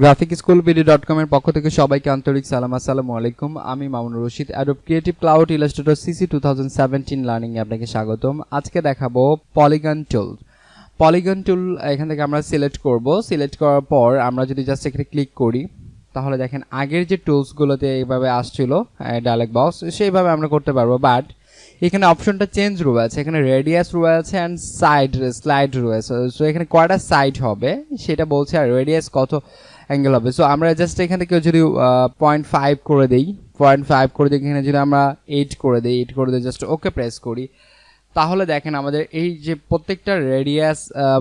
graphicskoolpd.com এর পক্ষ থেকে সবাইকে আন্তরিক সালাম। আসসালামু আলাইকুম। আমি Mamunur Rashid, Adobe Creative Cloud Illustrator CC 2017 learning এ আপনাকে স্বাগতম। আজকে দেখাবো পলিগন টুল। পলিগন টুল এখান থেকে আমরা সিলেক্ট করব। সিলেক্ট করার পর আমরা যদি জাস্ট এখানে ক্লিক করি তাহলে দেখেন আগের যে টুলসগুলোতে এইভাবে আসছিল ডায়ালগ বক্স, সেইভাবে আমরা করতে পারবো। বাট এখানে অপশনটা চেঞ্জ রয়েছে, এখানে রেডিয়াস রয়েছে অ্যান্ড স্লাইড রয়েছে। সো এখানে কয়টা সাইড হবে সেটা বলছে, আর রেডিয়াস কত অ্যাঙ্গেল হবে। সো আমরা জাস্ট এখান থেকে যদি 0.5 করে দিই, 0.5 করে দিই, এখানে যদি আমরা 8 করে দিই, জাস্ট ওকে প্রেস করি, তাহলে দেখেন আমাদের এই যে প্রত্যেকটা রেডিয়াস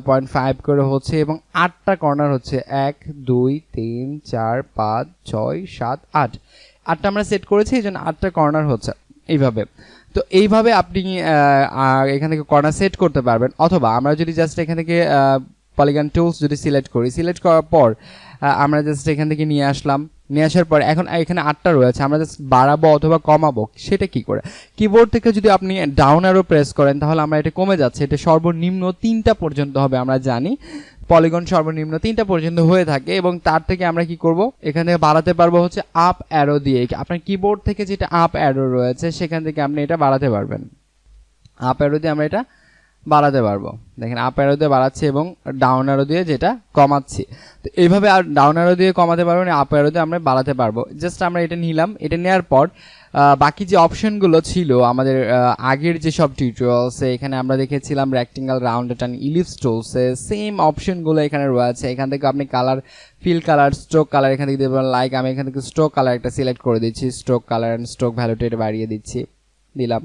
0.5 করে হচ্ছে এবং 8টা কর্নার হচ্ছে 1 2 3 4 5 6 7 8। 8টা আমরা সেট করেছি, এই জন্য 8টা কর্নার হচ্ছে এইভাবে। তো এইভাবে আপনি এখান থেকে কর্নার সেট করতে পারবেন। অথবা আমরা যদি জাস্ট এখান থেকে পলিগন টুলস যদি সিলেক্ট করার পর আমরা জাস্ট এখান থেকে নিয়ে আসার পর এখন এখানে 8টা রয়েছে, আমরা জাস্ট বাড়াবো অথবা কমাবো সেটা কি করে? কিবোর্ড থেকে যদি আপনি ডাউন অ্যারো প্রেস করেন তাহলে আমরা এটা কমে যাচ্ছে, এটা সর্বনিম্ন 3টা পর্যন্ত হবে। আমরা জানি পলিগন সর্বনিম্ন 3টা পর্যন্ত হয়ে থাকে এবং তার থেকে আমরা কি করব, এখান থেকে বাড়াতে পারবো হচ্ছে আপ অ্যারো দিয়ে। আপনার কিবোর্ড থেকে যেটা আপ অ্যারো রয়েছে সেখান থেকে আপনি এটা বাড়াতে পারবেন। আপ অ্যারো দিয়ে আমরা এটা বাড়াতে পারবো। দেখেন আপ অ্যারো দিয়ে বাড়াচ্ছি এবং ডাউন অ্যারো দিয়ে যেটা কমাচ্ছি। তো এইভাবে আর ডাউন অ্যারো দিয়ে কমাতে পারবো না, আপ অ্যারো দিয়ে আমরা বাড়াতে পারবো। জাস্ট আমরা এটা নিলাম। এটা নেওয়ার পর বাকি যে অপশনগুলো ছিল আমাদের আগের যেসব টিউটোরিয়ালসে এখানে আমরা দেখেছিলাম রেক্টেঙ্গেল, রাউন্ড অ্যান্ড ইলিপস টুলসে সেম অপশনগুলো এখানে রয়েছে। এখান থেকে আপনি colour, fill colour, stroke colour এখান থেকে দেবেন। লাইক আমি এখান থেকে স্ট্রোক কালার একটা সিলেক্ট করে দিচ্ছি, স্ট্রোক কালার অ্যান্ড স্ট্রোক ভ্যালুটা এটা বাড়িয়ে দিলাম।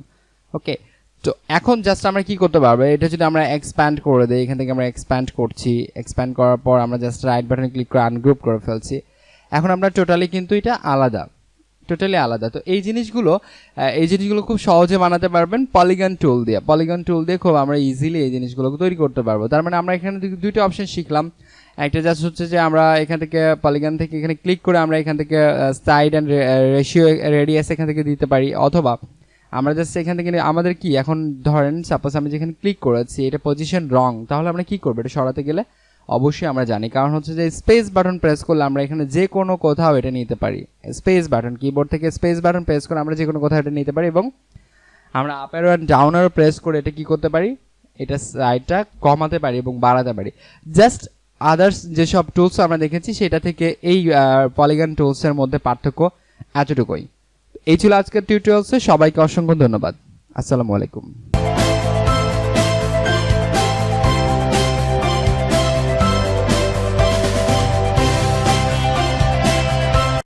ওকে, তো এখন জাস্ট আমরা কি করতে পারবো, এটা যদি আমরা এক্সপ্যান্ড করে দিই, এখান থেকে আমরা এক্সপ্যান্ড করছি। এক্সপ্যান্ড করার পর আমরা জাস্ট রাইট বাটনে ক্লিক করে আনগ্রুপ করে ফেলছি। এখন আমরা টোটালি কিন্তু এটা আলাদা। তো এই জিনিসগুলো খুব সহজে বানাতে পারবেন পলিগন টুল দিয়ে খুব আমরা ইজিলি এই জিনিসগুলো তৈরি করতে পারবো। তার মানে আমরা এখানে দুইটা অপশন শিখলাম। একটা জাস্ট হচ্ছে যে আমরা এখান থেকে পলিগন থেকে এখানে ক্লিক করে আমরা এখান থেকে সাইড অ্যান্ড রেডিয়াস এখান থেকে দিতে পারি। অথবা আমরা জাস্ট এখান থেকে আমাদের কি এখন ধরেন সাপোজ আমি যেখানে ক্লিক করেছি এটা পজিশন রং, তাহলে আমরা কি করবো, এটা সরাতে গেলে অবশ্যই আমরা জানি, কারণ হচ্ছে যে স্পেস বাটন প্রেস করলে আমরা এখানে যে কোনো কোথাও এটা নিতে পারি। স্পেস বাটন, কিবোর্ড থেকে স্পেস বাটন প্রেস করে আমরা যে কোনো কোথাও এটা নিতে পারি এবং আমরা up arrow and down arrow press করে এটা কি করতে পারি, এটা সাইডটা কমাতে পারি এবং বাড়াতে পারি। জাস্ট আদার্স যেসব টুলস আমরা দেখেছি সেটা থেকে এই পলিগন টুলসের মধ্যে পার্থক্য এতটুকুই। এই ছিল আজকের টিউটোরিয়ালসে। সবাইকে অসংখ্য ধন্যবাদ। আসসালামু আলাইকুম।